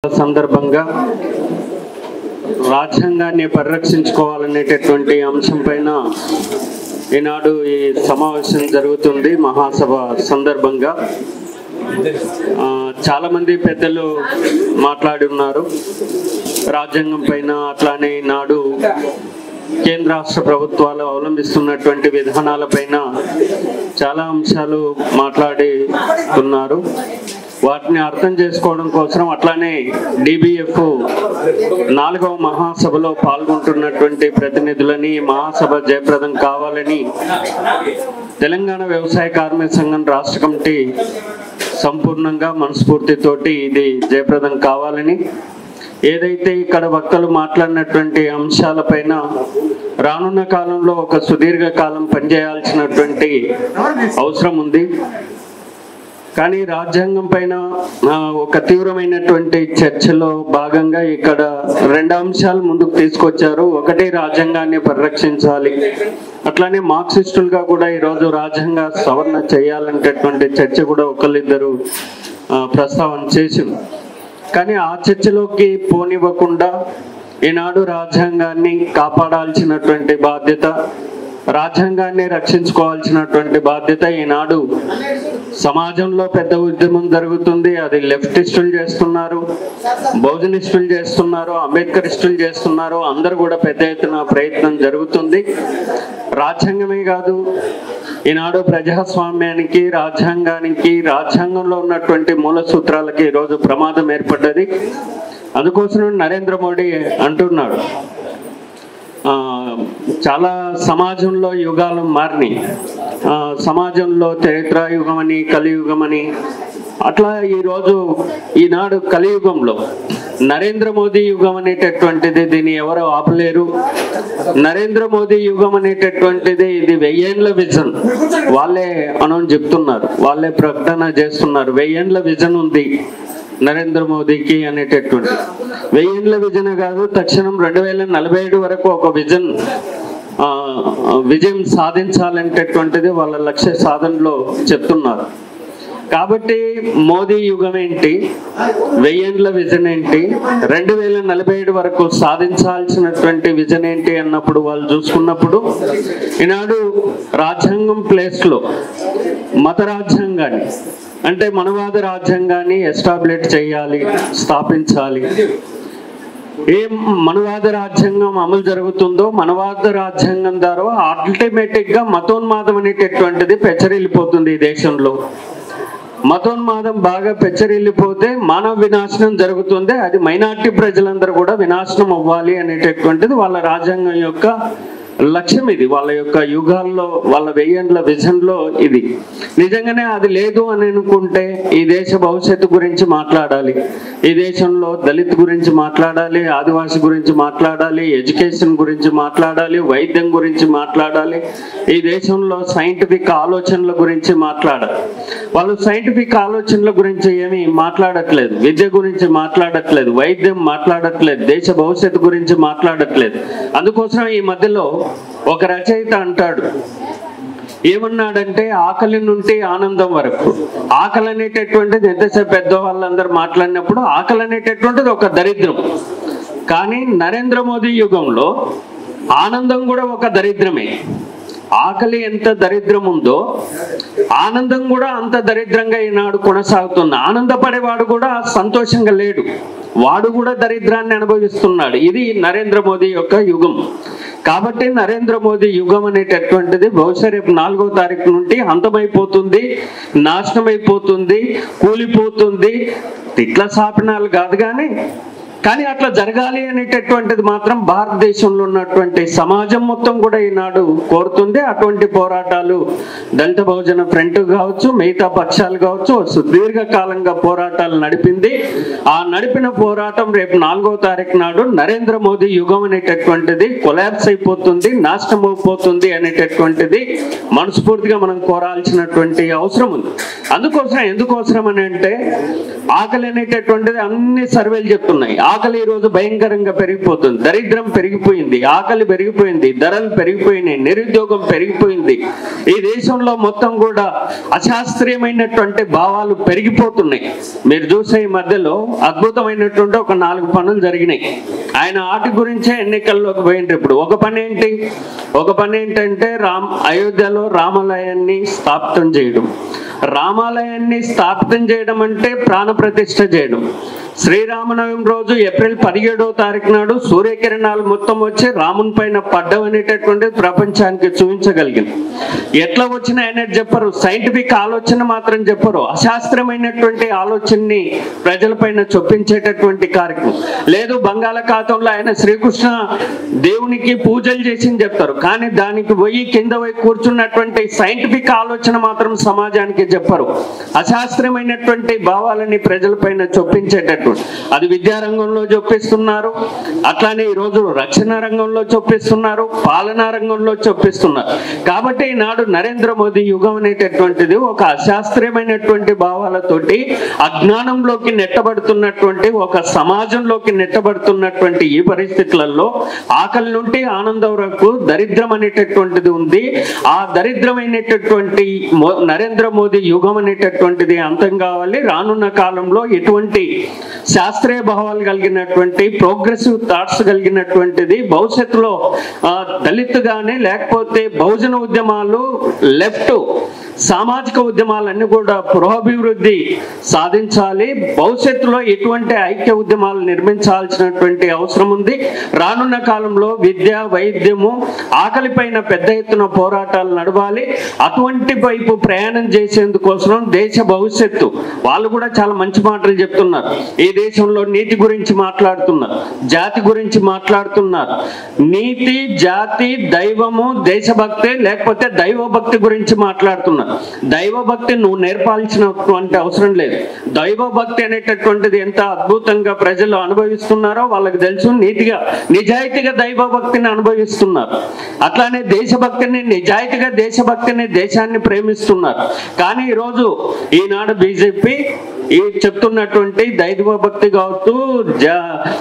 సందర్భంగా రాజ్యాంగాన్ని పరిరక్షించుకోవాలనేటటువంటి అంశం పైన ఈనాడు ఈ సమావేశం జరుగుతుంది. మహాసభ సందర్భంగా చాలా మంది పెద్దలు మాట్లాడి ఉన్నారు రాజ్యాంగం పైన. అట్లానే ఈనాడు కేంద్ర రాష్ట్ర ప్రభుత్వాలు అవలంబిస్తున్నటువంటి విధానాలపైన చాలా అంశాలు మాట్లాడి ఉన్నారు. వాటిని అర్థం చేసుకోవడం కోసం అట్లానే DBF 4వ మహాసభలో పాల్గొంటున్నటువంటి ప్రతినిధులని మహాసభ జయప్రదం కావాలని తెలంగాణ వ్యవసాయ కార్మిక సంఘం రాష్ట్ర కమిటీ సంపూర్ణంగా మనస్ఫూర్తితోటి ఇది జయప్రదం కావాలని, ఏదైతే ఇక్కడ వక్తలు మాట్లాడినటువంటి అంశాలపైన రానున్న కాలంలో ఒక సుదీర్ఘ కాలం పనిచేయాల్సినటువంటి అవసరం ఉంది. కానీ రాజ్యాంగం పైన ఒక తీవ్రమైనటువంటి చర్చలో భాగంగా ఇక్కడ రెండు అంశాలు ముందుకు తీసుకొచ్చారు. ఒకటి, రాజ్యాంగాన్ని పరిరక్షించాలి. అట్లానే మార్క్సిస్టులుగా కూడా ఈరోజు రాజ్యాంగ సవరణ చేయాలనేటటువంటి చర్చ కూడా ఒకళ్ళిద్దరు ప్రస్తావన చేసింది. కానీ ఆ చర్చలోకి పోనివ్వకుండా ఈనాడు రాజ్యాంగాన్ని కాపాడాల్సినటువంటి బాధ్యత, రాజ్యాంగాన్ని రక్షించుకోవాల్సినటువంటి బాధ్యత ఈనాడు సమాజంలో పెద్ద ఉద్యమం జరుగుతుంది. అది లెఫ్టిస్టులు చేస్తున్నారు, బహుజనిస్టులు చేస్తున్నారు, అంబేద్కరిస్టులు చేస్తున్నారు. అందరూ కూడా పెద్ద ఎత్తున ప్రయత్నం జరుగుతుంది. రాజ్యాంగమే కాదు, ఈనాడు ప్రజాస్వామ్యానికి, రాజ్యాంగానికి, రాజ్యాంగంలో ఉన్నటువంటి మూల సూత్రాలకి ఈరోజు ప్రమాదం ఏర్పడ్డది. అందుకోసం నరేంద్ర మోడీ అంటున్నాడు, చాలా సమాజంలో యుగాలు మారినాయి, సమాజంలో చరిత్రాయుగం అని, కలియుగం అని. అట్లా ఈనాడు కలియుగంలో నరేంద్ర మోదీ యుగం అనేటటువంటిది, దీన్ని ఎవరు ఆపలేరు. నరేంద్ర మోదీ యుగం అనేటటువంటిది ఇది 1000 ఏళ్ల విజన్. వాళ్ళే అనౌన్స్ చెప్తున్నారు, వాళ్ళే ప్రకటన చేస్తున్నారు. 1000 ఏళ్ల విజన్ ఉంది నరేంద్ర మోదీకి అనేటటువంటి. 1000 ఏళ్ల విజన్ కాదు, తక్షణం 2047 వరకు ఒక విజయం సాధించాలనేటటువంటిది వాళ్ళ లక్ష్య సాధనలో చెప్తున్నారు. కాబట్టి మోదీ యుగం ఏంటి, 1000 ఏళ్ల విజన్ ఏంటి, 2047 వరకు సాధించాల్సినటువంటి విజన్ ఏంటి అన్నప్పుడు వాళ్ళు చూసుకున్నప్పుడు ఈనాడు రాజ్యాంగం ప్లేస్లో మత రాజ్యాంగాన్ని, అంటే మనవాద రాజ్యాంగాన్ని ఎస్టాబ్లిష్ చేయాలి, స్థాపించాలి. ఏ మనవాద రాజ్యాంగం అమలు జరుగుతుందో, మనవాద రాజ్యాంగం ద్వారా ఆల్టర్నేటివ్ గా మతోన్మాదం అనేటటువంటిది పెచ్చరిల్లిపోతుంది ఈ దేశంలో. మతోన్మాదం బాగా పెచ్చరిల్లిపోతే మానవ వినాశనం జరుగుతుంది. అది మైనారిటీ ప్రజలందరూ కూడా వినాశనం అవ్వాలి అనేటటువంటిది వాళ్ళ రాజ్యాంగం యొక్క లక్ష్యం. ఇది వాళ్ళ యొక్క యుగాల్లో, వాళ్ళ 1000 ఏళ్ల విజన్లో ఇది. నిజంగానే అది లేదు అని అనుకుంటే ఈ దేశ భవిష్యత్తు గురించి మాట్లాడాలి, ఈ దేశంలో దళిత్ గురించి మాట్లాడాలి, ఆదివాసి గురించి మాట్లాడాలి, ఎడ్యుకేషన్ గురించి మాట్లాడాలి, వైద్యం గురించి మాట్లాడాలి, ఈ దేశంలో సైంటిఫిక్ ఆలోచనల గురించి మాట్లాడాలి. వాళ్ళు సైంటిఫిక్ ఆలోచనల గురించి ఏమీ మాట్లాడట్లేదు, విద్య గురించి మాట్లాడట్లేదు, వైద్యం మాట్లాడట్లేదు, దేశ భవిష్యత్తు గురించి మాట్లాడట్లేదు. అందుకోసం ఈ మధ్యలో ఒక రచయిత అంటాడు, ఏమన్నాడంటే, ఆకలి నుండి ఆనందం వరకు. ఆకలి అనేటటువంటిది ఎంతసేపు పెద్దవాళ్ళందరూ మాట్లాడినప్పుడు ఆకలి అనేటటువంటిది ఒక దరిద్రం. కానీ నరేంద్ర మోదీ యుగంలో ఆనందం కూడా ఒక దరిద్రమే. ఆకలి ఎంత దరిద్రం ఉందో ఆనందం కూడా అంత దరిద్రంగా ఈనాడు కొనసాగుతుంది. ఆనందపడేవాడు కూడా సంతోషంగా లేడు, వాడు కూడా దరిద్రాన్ని అనుభవిస్తున్నాడు. ఇది నరేంద్ర మోదీ యొక్క యుగం. కాబట్టి నరేంద్ర మోదీ యుగం అనేటటువంటిది బహుశా రేపు 4వ తారీఖు నుండి అంతమైపోతుంది, నాశనం అయిపోతుంది, కూలిపోతుంది. ఇట్లా శాపనాలు కాదు, కానీ అట్లా జరగాలి అనేటటువంటిది మాత్రం భారతదేశంలో ఉన్నటువంటి సమాజం మొత్తం కూడా ఈనాడు కోరుతుంది. అటువంటి పోరాటాలు దళిత బహుజన ఫ్రంట్ కావచ్చు, మిగతా పక్షాలు కావచ్చు, సుదీర్ఘకాలంగా పోరాటాలు నడిపింది. ఆ నడిపిన పోరాటం రేపు 4వ తారీఖు నాడు నరేంద్ర మోదీ యుగం అనేటటువంటిది కొలాప్స్ అయిపోతుంది, నాశనం అయిపోతుంది అనేటటువంటిది మనస్ఫూర్తిగా మనం కోరాల్సినటువంటి అవసరం ఉంది. ఎందుకోసం అని అంటే, ఆకలి అనేటటువంటిది అన్ని సర్వేలు చెప్తున్నాయి, ఆకలి ఈరోజు భయంకరంగా పెరిగిపోతుంది, దరిద్రం పెరిగిపోయింది, ఆకలి పెరిగిపోయింది, ధరలు పెరిగిపోయినాయి, నిరుద్యోగం పెరిగిపోయింది. ఈ దేశంలో మొత్తం కూడా అశాస్త్రీయమైనటువంటి భావాలు పెరిగిపోతున్నాయి. మీరు చూసే ఈ మధ్యలో అద్భుతమైనటువంటి ఒక 4 పనులు జరిగినాయి. ఆయన వాటి గురించే ఎన్నికల్లోకి పోయింది. ఇప్పుడు ఒక పని ఏంటంటే అయోధ్యలో రామాలయాన్ని స్థాపితం చేయడం. రామాలయాన్ని స్థాపితం చేయడం అంటే ప్రాణ ప్రతిష్ఠ చేయడం. శ్రీరామనవమి రోజు ఏప్రిల్ 17వ తారీఖు నాడు సూర్యకిరణాలు మొత్తం వచ్చి రాముని పైన పడ్డమనేటటువంటిది ప్రపంచానికి చూపించగలిగింది. ఎట్లా వచ్చినా ఆయన చెప్పరు, సైంటిఫిక్ ఆలోచన మాత్రం చెప్పరు, అశాస్త్రమైనటువంటి ఆలోచనని ప్రజలపైన చొప్పించేటటువంటి కార్యక్రమం. లేదు బంగాళాఖాతంలో ఆయన శ్రీకృష్ణ దేవునికి పూజలు చేసింది చెప్తారు, కానీ దానికి పోయి కింద పోయి కూర్చున్నటువంటి సైంటిఫిక్ ఆలోచన మాత్రం సమాజానికి చెప్పరు. అశాస్త్రమైనటువంటి భావాలని ప్రజలపైన చొప్పించేటట్టు అది విద్యారంగంలో చొప్పిస్తున్నారు, అట్లానే ఈరోజు రక్షణ రంగంలో చొప్పిస్తున్నారు, పాలనా రంగంలో చొప్పిస్తున్నారు. కాబట్టి ఈనాడు నరేంద్ర మోదీ యుగం అనేటటువంటిది ఒక అశాస్త్రీయమైనటువంటి భావాలతోటి అజ్ఞానంలోకి నెట్టబడుతున్నటువంటి ఒక సమాజంలోకి నెట్టబడుతున్నటువంటి ఈ పరిస్థితులలో ఆకలి నుండి ఆనందం వరకు దరిద్రం అనేటటువంటిది ఉంది. ఆ దరిద్రమైనటువంటి నరేంద్ర మోదీ యుగం అనేటటువంటిది అంతం కావాలి. రానున్న కాలంలో ఎటువంటి శాస్త్రీయ భావాలు కలిగినటువంటి ప్రోగ్రెసివ్ థాట్స్ కలిగినటువంటిది భవిష్యత్తులో దళిత్ గానీ లేకపోతే బహుజన ఉద్యమాలు, లెఫ్ట్ సామాజిక ఉద్యమాలన్నీ కూడా పురోభివృద్ధి సాధించాలి. భవిష్యత్తులో ఎటువంటి ఐక్య ఉద్యమాలు నిర్మించాల్సినటువంటి అవసరం ఉంది. రానున్న కాలంలో విద్య, వైద్యము, ఆకలి పైన పెద్ద ఎత్తున పోరాటాలు నడవాలి. అటువంటి వైపు ప్రయాణం చేసేందుకోసం దేశ భవిష్యత్తు వాళ్ళు కూడా చాలా మంచి మాటలు చెప్తున్నారు. ఈ దేశంలో నీతి గురించి మాట్లాడుతున్నారు, జాతి గురించి మాట్లాడుతున్నారు. నీతి, జాతి, దైవము, దేశభక్తి లేకపోతే దైవభక్తి గురించి మాట్లాడుతున్నారు. దైవభక్తి నువ్వు నేర్పాల్సినటువంటి అవసరం లేదు. దైవభక్తి అనేటటువంటిది ఎంత అద్భుతంగా ప్రజలు అనుభవిస్తున్నారో వాళ్ళకి తెలుసు. నీతిగా నిజాయితీగా దైవభక్తిని అనుభవిస్తున్నారు. అట్లానే దేశభక్తిని నిజాయితీగా దేశభక్తిని దేశాన్ని ప్రేమిస్తున్నారు. కానీ ఈరోజు ఈనాడు బీజేపీ ఈ చెప్తున్నటువంటి దైవభక్తి కావచ్చు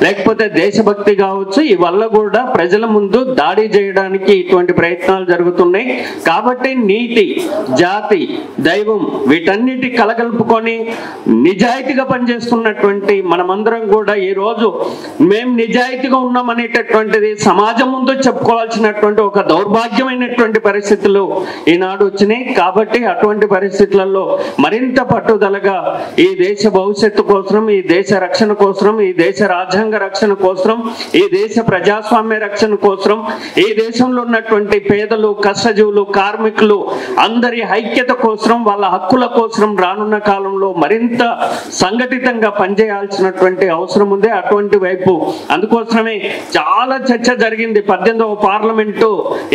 లేకపోతే దేశభక్తి కావచ్చు ఈ వల్ల కూడా ప్రజల ముందు దాడి చేయడానికి ఇటువంటి ప్రయత్నాలు జరుగుతున్నాయి. కాబట్టి నీతి, జాతి, దైవం వీటన్నిటి కలగలుపుకొని నిజాయితీగా పనిచేస్తున్నటువంటి మనమందరం కూడా ఈ రోజు మేము నిజాయితీగా ఉన్నామనేటటువంటిది సమాజం ముందు చెప్పుకోవాల్సినటువంటి ఒక దౌర్భాగ్యమైనటువంటి పరిస్థితులు ఈనాడు వచ్చినాయి. కాబట్టి అటువంటి పరిస్థితులలో మరింత పట్టుదలగా ఈ దేశ భవిష్యత్తు కోసం, ఈ దేశ రక్షణ కోసం, ఈ దేశ రాజ్యాంగ రక్షణ కోసం, ఈ దేశ ప్రజాస్వామ్య రక్షణ కోసం, ఈ దేశంలో ఉన్నటువంటి పేదలు, కష్టజీవులు, కార్మికులు అందరి ఐక్యత కోసం, వాళ్ళ హక్కుల కోసం రానున్న కాలంలో మరింత సంఘటితంగా పనిచేయాల్సినటువంటి అవసరం ఉంది. అటువంటి వైపు అందుకోసమే చాలా చర్చ జరిగింది 18వ పార్లమెంటు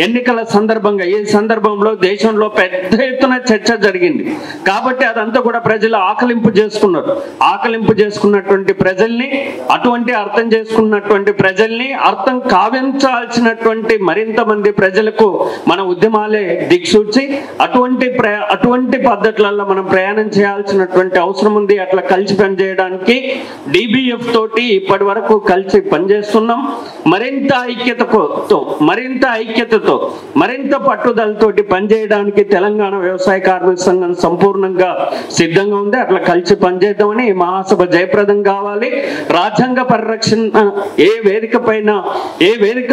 ఎన్నికల సందర్భంగా. ఈ సందర్భంలో దేశంలో పెద్ద ఎత్తున చర్చ జరిగింది. కాబట్టి అదంతా కూడా ప్రజలు ఆకలింపు చేసుకున్నటువంటి ప్రజల్ని, అటువంటి అర్థం చేసుకున్నటువంటి ప్రజల్ని అర్థం కావించాల్సినటువంటి మరింత మంది ప్రజలకు మన ఉద్యమాలే దిక్సూచి అటువంటి పద్ధతులలో మనం ప్రయాణం చేయాల్సినటువంటి అవసరం ఉంది. అట్లా కలిసి పనిచేయడానికి డిబిఎఫ్ తోటి ఇప్పటి వరకు కలిసి పనిచేస్తున్నాం. మరింత ఐక్యతతో మరింత పట్టుదలతోటి పనిచేయడానికి తెలంగాణ వ్యవసాయ కార్మిక సంఘం సంపూర్ణంగా సిద్ధంగా ఉంది. అట్లా కలిసి పనిచేద్దామని మహాసభ జయప్రదం కావాలి. రాజ్యాంగ పరిరక్షణ ఏ వేదిక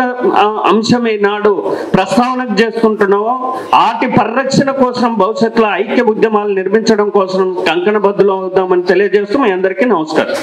అంశం ఈనాడు ప్రస్తావన చేసుకుంటున్నావో వాటి పరిరక్షణ కోసం భవిష్యత్తులో ఐక్య ఉద్యమాలు నిర్మించడం కోసం కంకణబద్ధులు అవుదామని తెలియజేస్తూ మీ అందరికీ నమస్కారం.